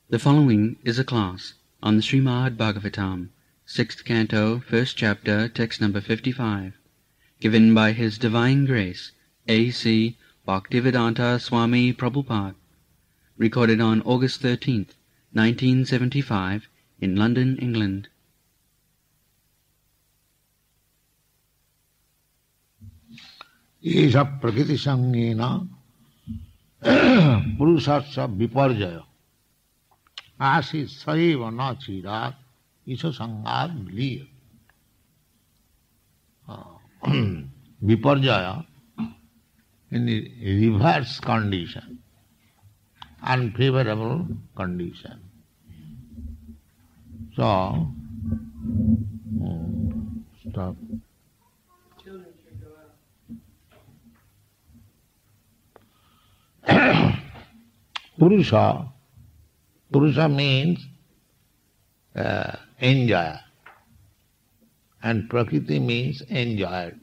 The following is a class on the Srimad Bhagavatam, 6th Canto, 1st Chapter, text number 55, given by His Divine Grace, A.C. Bhaktivedanta Swami Prabhupada, recorded on August 13th, 1975, in London, England. Isha prakriti sangena purusasya viparjaya asi saiva na chirat isha sangat miliya. Viparjaya in the reverse condition, unfavorable condition. So, stop. Purusha means enjoyer, and Prakriti means enjoyed.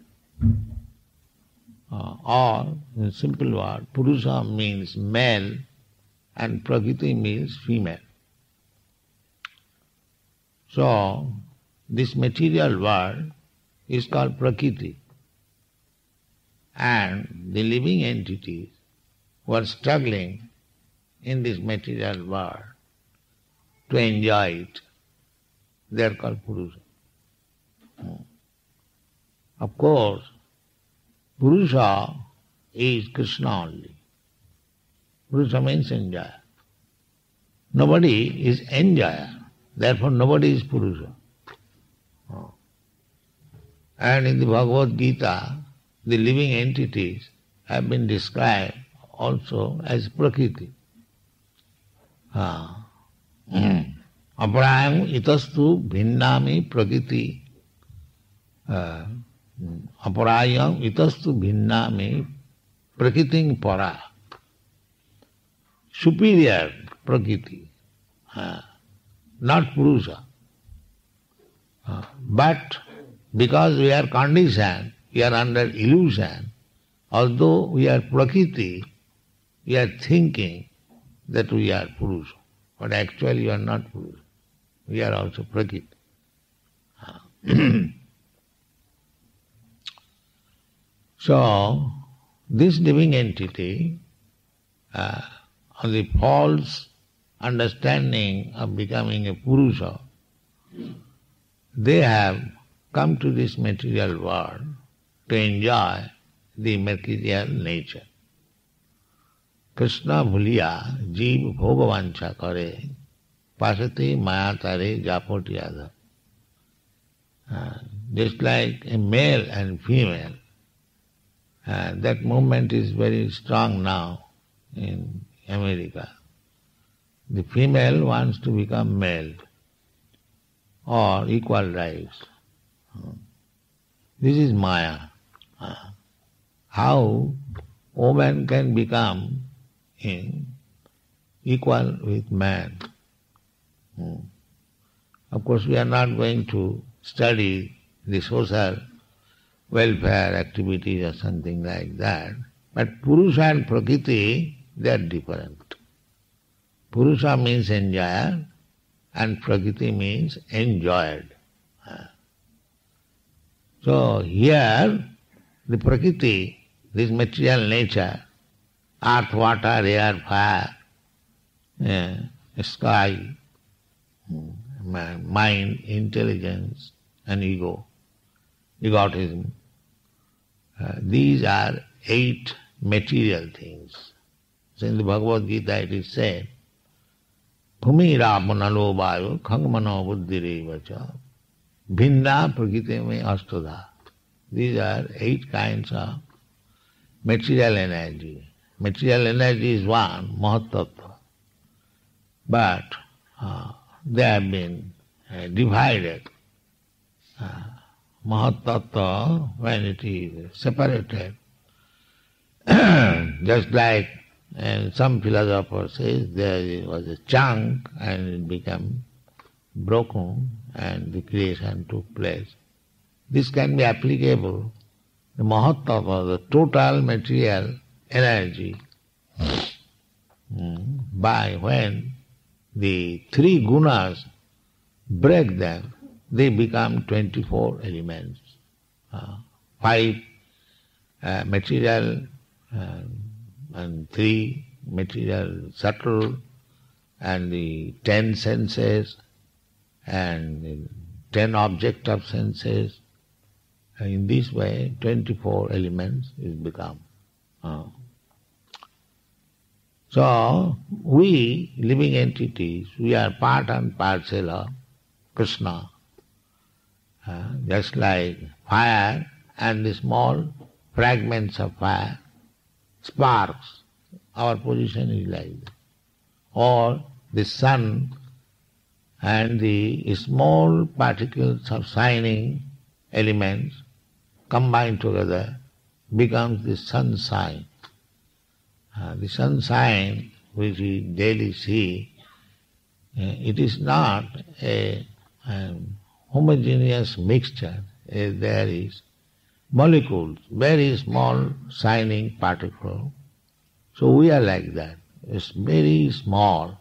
Or, in a simple word, Purusha means male and Prakriti means female. So, this material world is called Prakriti, and the living entities who are struggling in this material world to enjoy it, they are called Purusha. Of course, Purusha is Krishna only. Purusha means enjoyer. Nobody is enjoyer, therefore nobody is Purusha. And in the Bhagavad Gita, the living entities have been described also as Prakriti. Aparayam itastu bhinnami Prakriti. Aparayam itastu bhinnami Prakriting para. Superior Prakriti, not Purusha. But because we are conditioned, we are under illusion, although we are Prakriti, we are thinking that we are Purusha. But actually we are not Purusha. We are also Prakriti. So, this living entity, on the false understanding of becoming a Purusha, they have come to this material world to enjoy the material nature. Krishna bhuliya jeev bhogavancha kare pasate maya tare japoti adha. Just like a male and female, that movement is very strong now in America. The female wants to become male or equal rights. This is Maya. How woman can become equal with man? Of course, we are not going to study the social welfare activities or something like that. But Purusha and Prakriti, they are different. Purusha means enjoyer and Prakriti means enjoyed. So here, the Prakriti, this material nature, earth, water, air, fire, sky, mind, intelligence and ego, egotism, these are 8 material things. So in the Bhagavad Gita it is said, Bhumi rapanalo vayu khangmano buddhirevacha bhinna prakriti me astudha. These are 8 kinds of material energy. Material energy is one, Mahatattva. But they have been divided. Mahatattva, when it is separated, just like some philosopher says there was a chunk and it became broken and the creation took place. This can be applicable, the Mahatattva, the total material energy, by when the three gunas, break them, they become 24 elements. Five material and three material subtle, and the 10 senses and the 10 object of senses. In this way, 24 elements is become. So, we, living entities, we are part and parcel of Krishna. Just like fire and the small fragments of fire, sparks, our position is like that. Or the sun and the small particles of shining elements combined together becomes the sunshine. The sunshine which we daily see, it is not a homogeneous mixture. There is molecules, very small shining particle. So we are like that. It's very small.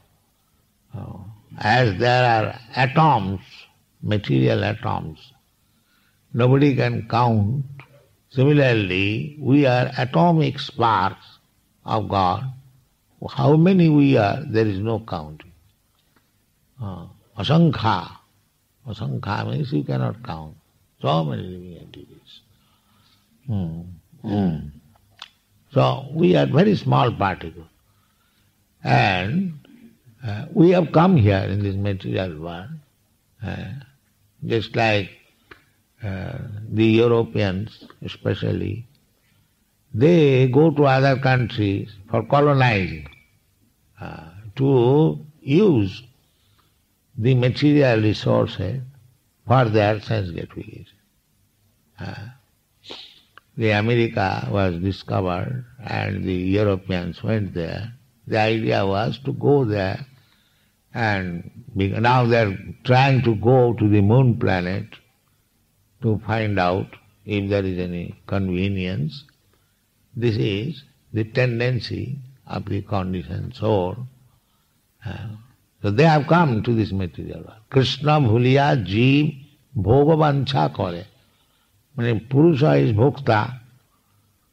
As there are atoms, material atoms, nobody can count. Similarly, we are atomic sparks of God. How many we are, there is no counting. Asankha. Asankha means you cannot count. So many living entities. So we are very small particles. And we have come here in this material world, just like the Europeans especially, they go to other countries for colonizing, to use the material resources for their sense gratification. The America was discovered and the Europeans went there. The idea was to go there, and now they are trying to go to the moon planet to find out if there is any convenience. This is the tendency of the conditioned soul. So they have come to this material world. Krishna bhuliya jeev bhoga vancha kare. Meaning Purusha is bhokta,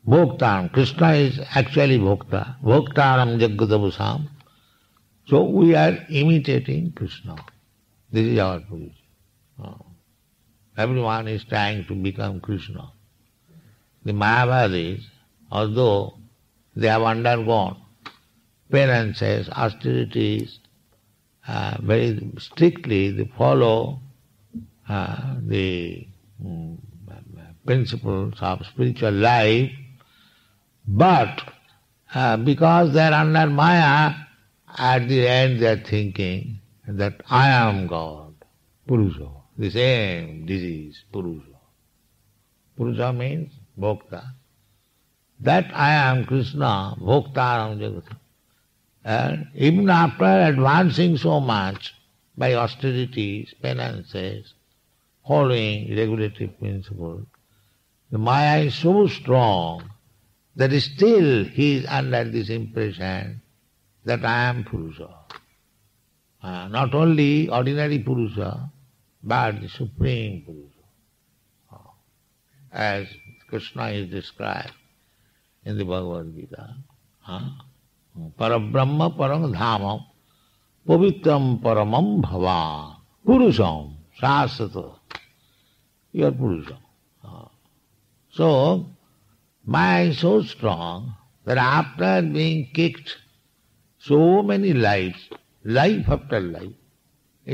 bhokta. Krishna is actually bhokta. Bhoktaram jagadabusam. So we are imitating Krishna. This is our position. Everyone is trying to become Krishna. The Mayavadis, although they have undergone penances, austerities, very strictly they follow the principles of spiritual life, but because they are under Maya, at the end they are thinking that I am God, Purusha. The same disease, Purusha. Purusha means Bhokta. That I am Krishna, Bhoktaram Jagata. And even after advancing so much by austerities, penances, following regulative principles, the Maya is so strong that still he is under this impression that I am Purusha. Not only ordinary Purusha, but the Supreme Purusha. As Krishna is described in the Bhagavad Gita. Parabrahma parang dhamam pavitram paramam bhavan Purusham sasata. You are Purusha. So, Maya is so strong that after being kicked so many lives, life after life,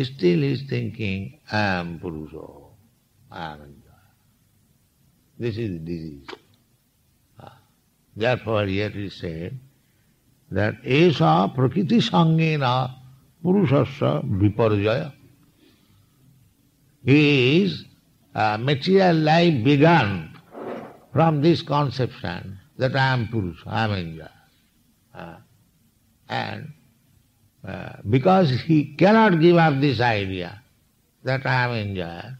still is thinking, I am Purusha, I am India. This is the disease. Therefore here it is said that Esa prakriti sangena Purushasya viparjaya. His material life began from this conception that I am Purusha, I am India. And because he cannot give up this idea that I am enjoyer,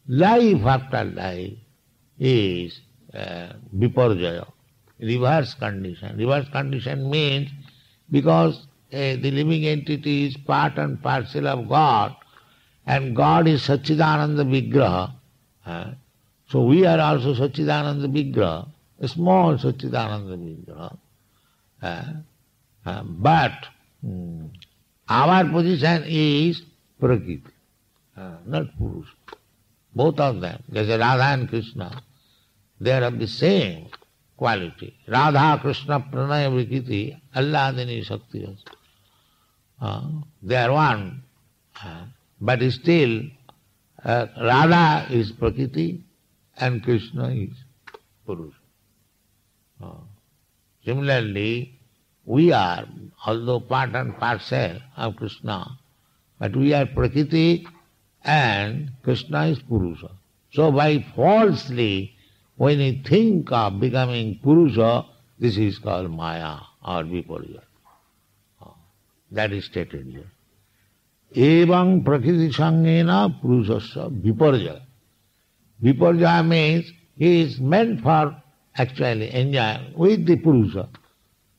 life after life is viparjaya, reverse condition. Reverse condition means because the living entity is part and parcel of God, and God is Satchidananda Vigraha. So we are also Satchidananda Vigraha, a small Satchidananda Vigraha. But our position is Prakriti, not Purusha. Both of them, there's a Radha and Krishna, they are of the same quality. Radha, Krishna, Pranaya, Vikriti, Alladini, Shakti. They are one. But still, Radha is Prakriti and Krishna is Purusha. Similarly, we are, although part and parcel of Krishna, but we are Prakriti and Krishna is Purusha. So by falsely, when you think of becoming Purusha, this is called Maya or Viparya. That is stated here. Evam Prakriti Sangena Purushasya Viparya. Viparya means he is meant for actually enjoy with the Purusha.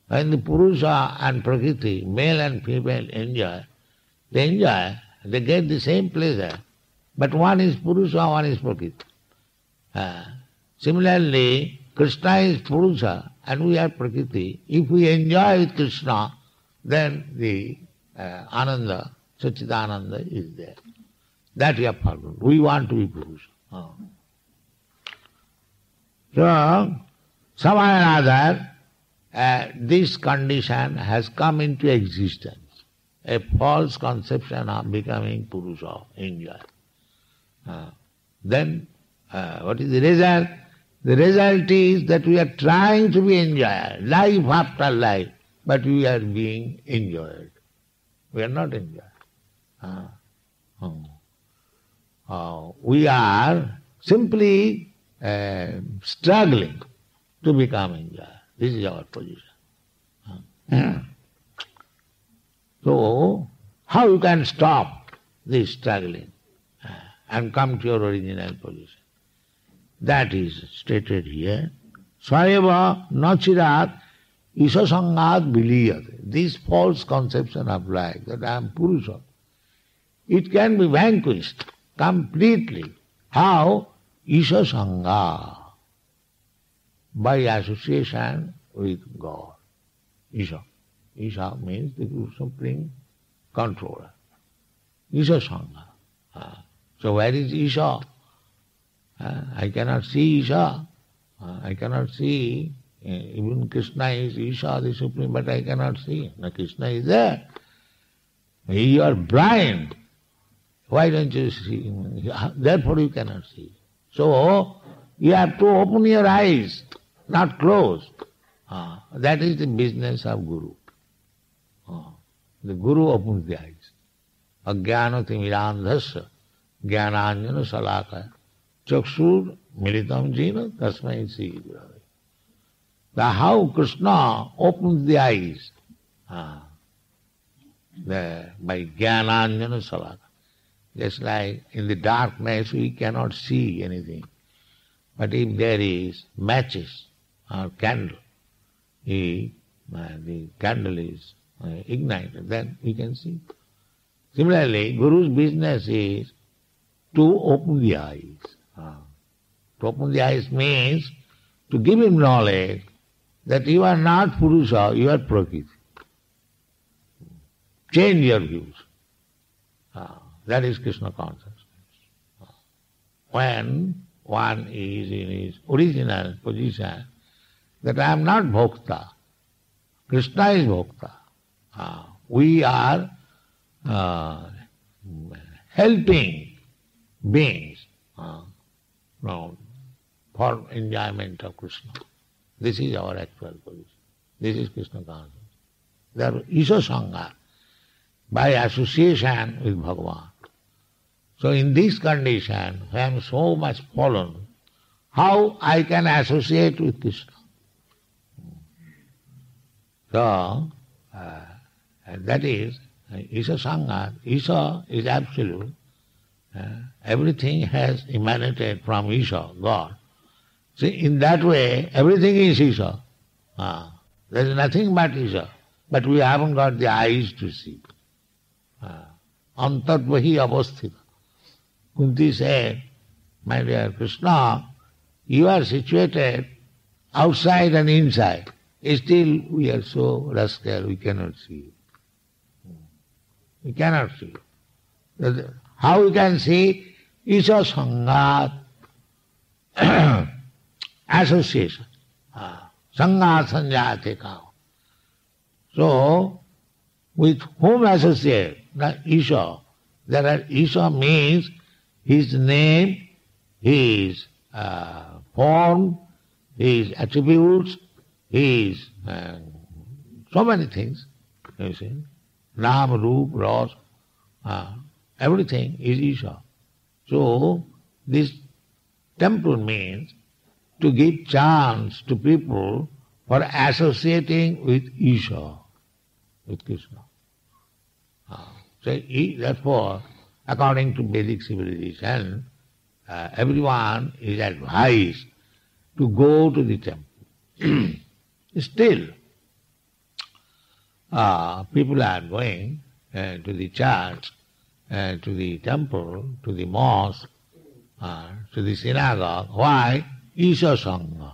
When the Purusha and Prakriti, male and female enjoy, they get the same pleasure, but one is Purusha, one is Prakriti. Similarly, Krishna is Purusha and we are Prakriti. If we enjoy with Krishna, then the Ananda, Satchidananda is there. That we have forgotten. We want to be Purusha. So, somehow or other, this condition has come into existence, a false conception of becoming Purusha, enjoy. Then, what is the result? The result is that we are trying to be enjoyed, life after life, but we are being enjoyed. We are not enjoyed. We are simply struggling to become enjoyed. This is our position. So, how you can stop this struggling and come to your original position? That is stated here. Swayeva nachirat isasangat viliyate. This false conception of life, that I am Purusha, it can be vanquished completely. How? Isasanga. By association with God. Isha. Isha means the supreme controller. Isasanga. So where is Isha? I cannot see Isha. I cannot see, even Krishna is Isha, the supreme, but I cannot see. Now Krishna is there. You are blind. Why don't you see? Therefore you cannot see. So you have to open your eyes, not close. That is the business of Guru. The Guru opens the eyes. Ajnanati mirandhasya jnananjana salakaya chakshur militam jena tasmai sri gurave. How Krishna opens the eyes by jnananjana salakaya. Just like in the darkness we cannot see anything. But if there is matches or candle, the candle is ignited, then we can see. Similarly, Guru's business is to open the eyes. To open the eyes means to give him knowledge that you are not Purusha, you are Prakriti. Change your views. That is Krishna consciousness. When one is in his original position, that I am not Bhokta, Krishna is Bhokta. We are helping beings for enjoyment of Krishna. This is our actual position. This is Krishna consciousness. There is Isha Sangha, by association with Bhagavan. So in this condition, I am so much fallen, how I can associate with Krishna? So, that is Isha Sangha. Isha is absolute. Everything has emanated from Isha, God. See, in that way, everything is Isha. There is nothing but Isha. but we haven't got the eyes to see. Antarvahi avasthita. Kunti said, my dear Krishna, you are situated outside and inside. Still we are so rascal, we cannot see. We cannot see. How we can see? Isha Sangat, association. Sangat sanjate kao. So, with whom associate? The Isha. Isha means his name, his form, his attributes, his so many things. You see, Nam, Roop, Ras, everything is Isha. So, this temple means to give chance to people for associating with Isha, with Krishna. So, therefore, according to Vedic civilization, everyone is advised to go to the temple. Still, people are going to the church, to the temple, to the mosque, to the synagogue. Why? Isha Sangha.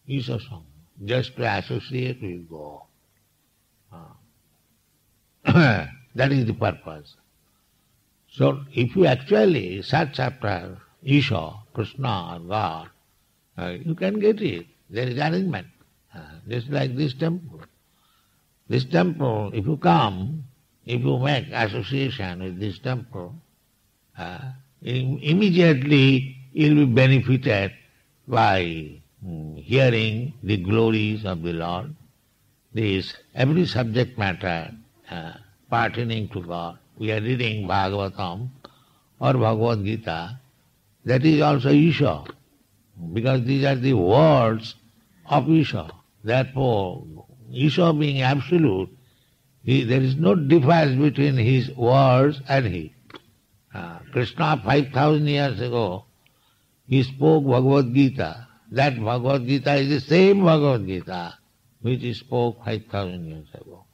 Isha Sangha. Just to associate with God. That is the purpose. So, if you actually search after Isha, Krishna or God, you can get it. There is arrangement. Just like this temple. This temple, if you come, if you make association with this temple, immediately you will be benefited by hearing the glories of the Lord. This every subject matter pertaining to God. We are reading Bhagavatam or Bhagavad Gita. That is also Isha, because these are the words of Isha. Therefore, Isha being absolute, there is no difference between his words and he. Krishna 5,000 years ago, he spoke Bhagavad Gita. That Bhagavad Gita is the same Bhagavad Gita which he spoke 5,000 years ago.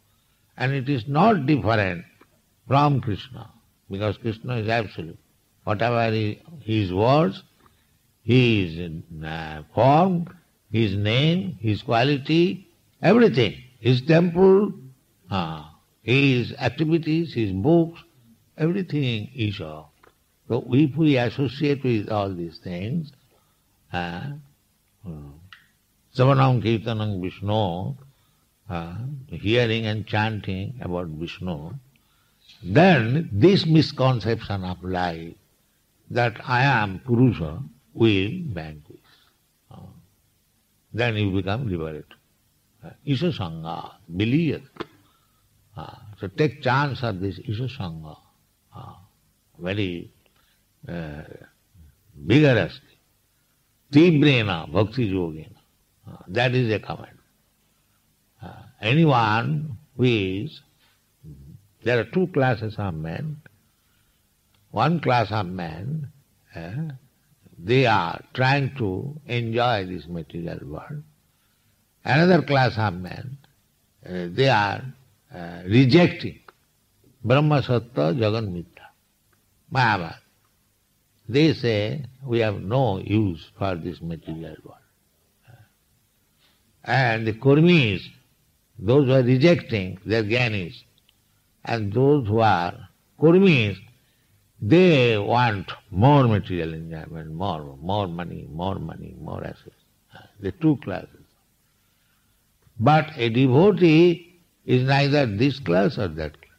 And it is not different from Krishna, because Krishna is absolute. Whatever his words, his form, his name, his quality, everything, his temple, his activities, his books, everything is Isha. So if we associate with all these things, Savanam Kirtanam Vishnu, hearing and chanting about Vishnu, then this misconception of life that I am Purusha will vanquish. Then you become liberated. Isha Sangha, believe. So take chance of this Isha Sangha very vigorously. Tibrena Bhakti Yogena. That is a command. Anyone who is, there are two classes of men. One class of men, they are trying to enjoy this material world. Another class of men, they are rejecting Brahma Sattva Jagan Mithya, Mayavad. They say we have no use for this material world. And the Kurmis, those who are rejecting, they are Gyanis. And those who are Kurmis, they want more material enjoyment, more money, more assets. The two classes. But a devotee is neither this class or that class.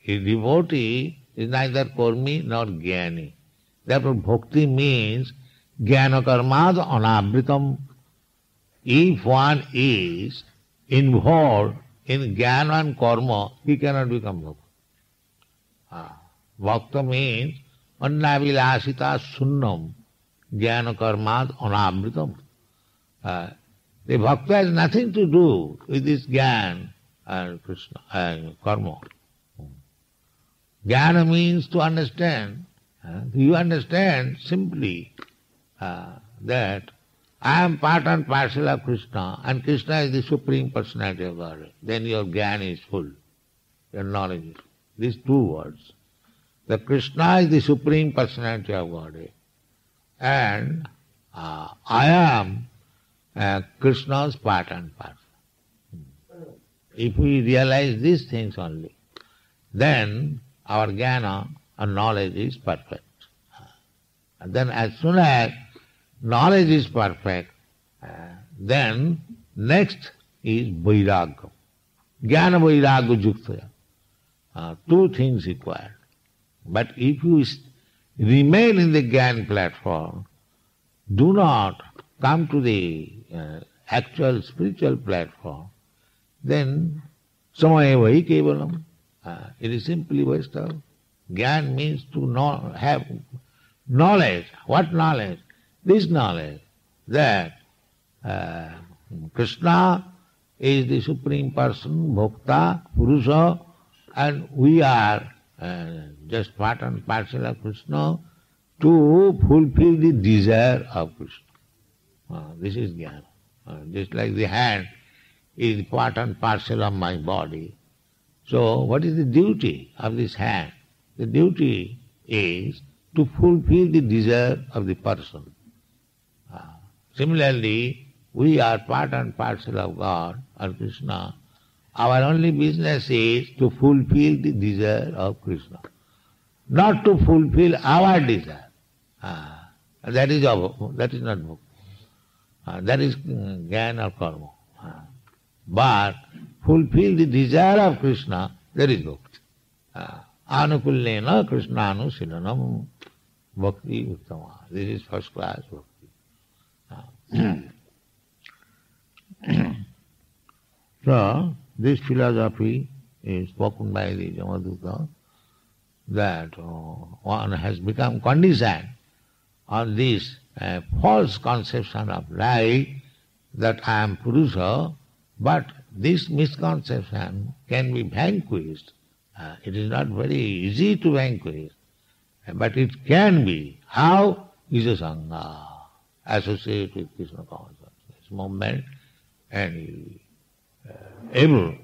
A devotee is neither Kurmi nor Jnani. Therefore bhakti means jnana karmad anavritam. If one is involved in jnana and karma, he cannot become bhakta. Bhakta means annavilasita sunnam jnana karmad anavritam. The bhakta has nothing to do with this jnana and Krishna and karma. Jnana means to understand. You understand simply that I am part and parcel of Krishna, and Krishna is the Supreme Personality of Godhead. Then your jnana is full, your knowledge is full. These two words. The Krishna is the Supreme Personality of Godhead, and I am Krishna's part and parcel. If we realize these things only, then our jnana, our knowledge is perfect. And then as soon as knowledge is perfect, then next is vairagya. Jnana vairagya juktaya. Two things required. But if you remain in the jnana platform, do not come to the actual spiritual platform, then samayeva hi kevalam. It is simply waste of. Jnana means to have knowledge. What knowledge? This knowledge that Krishna is the Supreme Person, Bhokta, Purusha, and we are just part and parcel of Krishna to fulfill the desire of Krishna. This is jnana. Just like the hand is part and parcel of my body. So what is the duty of this hand? The duty is to fulfill the desire of the person. Similarly, we are part and parcel of God or Krishna. Our only business is to fulfill the desire of Krishna, not to fulfill our desire. That is not bhakti. That is jnana or karma. But fulfill the desire of Krishna, that is bhakti. Anukullena Krishnanu sinanam bhakti uttama. This is first class bhakti. So, this philosophy is spoken by the Jamaduta that one has become conditioned on this false conception of life that I am Purusha, but this misconception can be vanquished. It is not very easy to vanquish, but it can be. How? Is a Sangha, associate with Krishna consciousness, this moment, and he will be able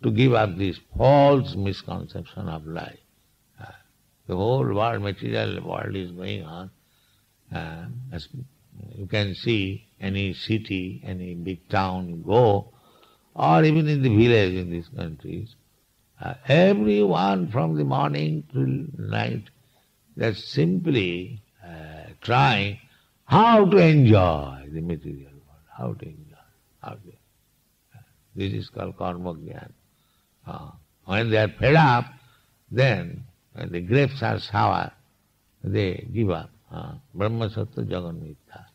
to give up this false misconception of life. The whole world, material world is going on. As you can see, any city, any big town you go, or even in the village in these countries, everyone from the morning till night, they're simply trying how to enjoy the material world, how to enjoy. This is called karma jnana. When they are fed up, then when the grapes are sour, they give up. Brahma sattva jagan mithya.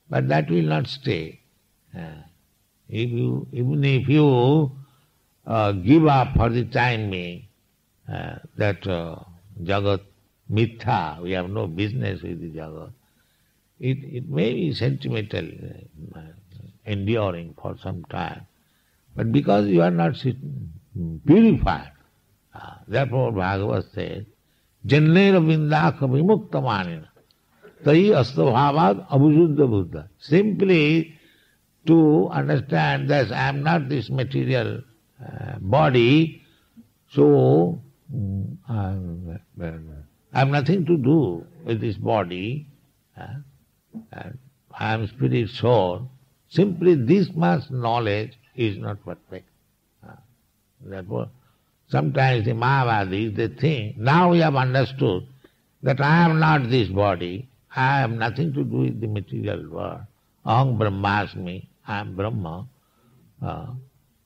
But that will not stay. Even if you give up for the time being, that jagat mithya, we have no business with the jagat, it may be sentimental, enduring for some time. But because you are not purified, therefore Bhagavad says, Jannera vindaka vimukta manina tai astabhavad abhusuddha buddha. Simply to understand that I am not this material body, so I have nothing to do with this body, and I am spirit soul. Simply this much knowledge is not perfect. Therefore, sometimes the Mayavadis, they think, now we have understood that I am not this body, I have nothing to do with the material world. Aham Brahmasmi, I am Brahma.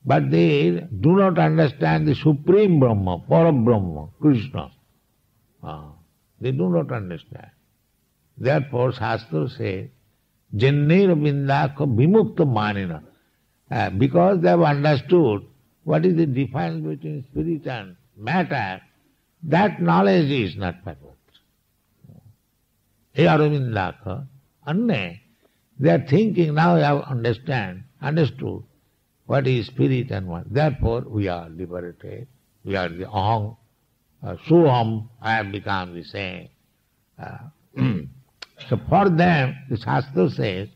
But they do not understand the Supreme Brahma, Parabrahma, Krishna. They do not understand. Therefore, Shastra says, Jannera vindaka vimukta manina. Because they have understood what is the difference between spirit and matter, that knowledge is not perfect. Arvindaka, Anne, they are thinking, now I have understood what is spirit and what. Therefore, we are liberated. We are the aham, soham, I have become the same. So for them, the Shastra says,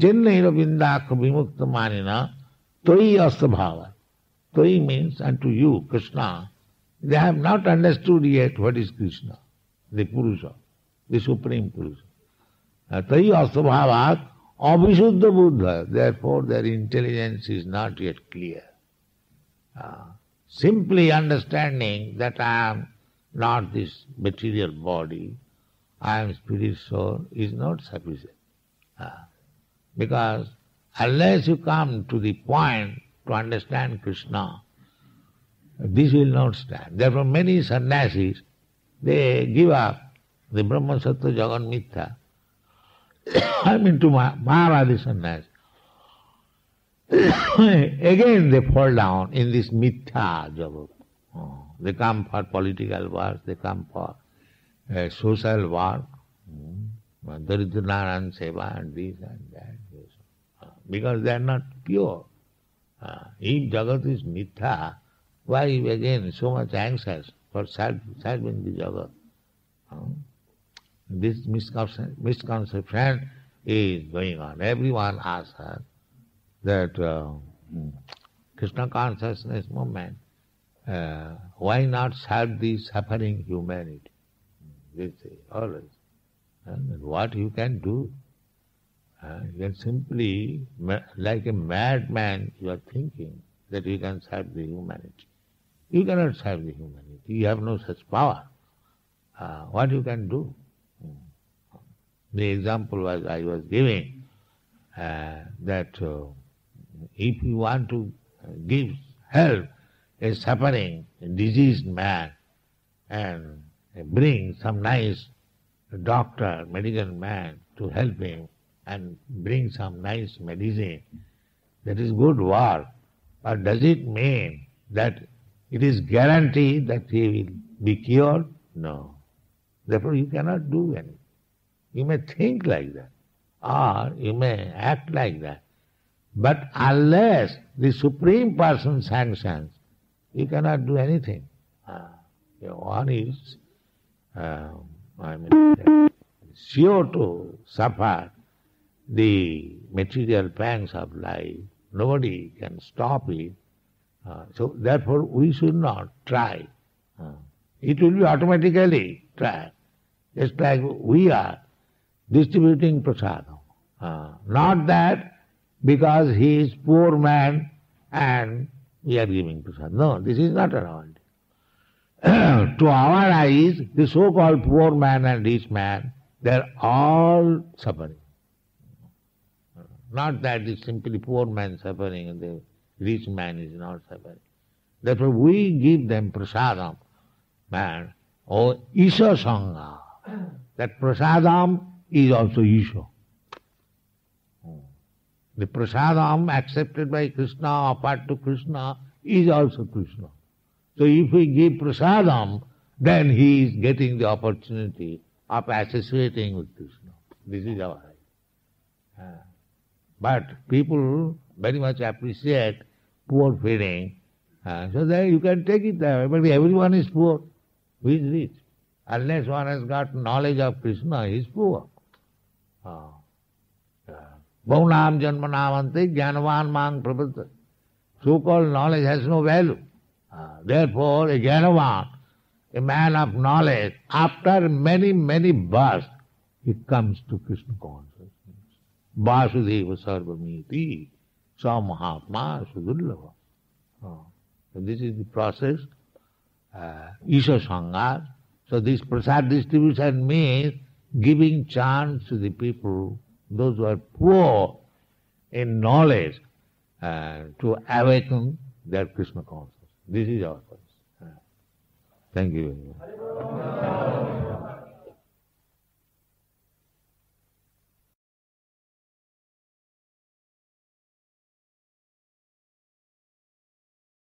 Jennaira vindaka vimukta manina toi astabhava. Toi means unto you, Krishna. They have not understood yet what is Krishna, the Purusha, the Supreme Purusha. Tai astabhavat avisuddha buddha. Therefore their intelligence is not yet clear. Simply understanding that I am not this material body, I am spirit soul, is not sufficient. Because unless you come to the point to understand Krishna, this will not stand. Therefore many sannyasis, they give up the Brahma Sattva Jagan Mithya. I mean to Mahavadi sannyas. Again they fall down in this Mithya Jagat. They come for political work, they come for social work, Daridra Seva and this and that. Because they are not pure. If Jagat is Mithya, why again so much anxious for serving the Jagat? This misconception is going on. Everyone asks her that Krishna consciousness movement, why not serve the suffering humanity? They say always. And what you can do? You can simply, like a madman, you are thinking that you can serve the humanity. You cannot serve the humanity. You have no such power. What you can do? The example I was giving, that if you want to give help a suffering, a diseased man, and bring some nice doctor, medical man to help him, and bring some nice medicine, that is good work. But does it mean that it is guaranteed that he will be cured? No. Therefore you cannot do anything. You may think like that, or you may act like that. But unless the Supreme Person sanctions, you cannot do anything. One is sure to suffer the material pangs of life. Nobody can stop it. So therefore we should not try. It will be automatically tried. Just like we are distributing prasadam. Not that because he is poor man and we are giving prasadam. No, this is not around. To our eyes, the so-called poor man and rich man, they are all suffering. Not that it's simply poor man suffering and the rich man is not suffering. Therefore we give them prasadam, man, or Isha Sangha. That prasadam is also Isha. The prasadam accepted by Krishna, offered to Krishna, is also Krishna. So if we give prasadam, then he is getting the opportunity of associating with Krishna. This is our idea. But people very much appreciate poor feeding, so that you can take it there. But everyone is poor. Who is rich? Unless one has got knowledge of Krishna, he is poor. Bhaunam janmanamante jnanavan mang prabhata. So-called knowledge has no value. Therefore, a jnanavan, a man of knowledge, after many, many births, he comes to Krishna consciousness. Vasudeva sarvamiti, sa mahatma sudullava. So this is the process, Isha Sangha. So this prasad distribution means giving chance to the people, those who are poor in knowledge, to awaken their Krishna consciousness. This is our purpose. Thank you very much.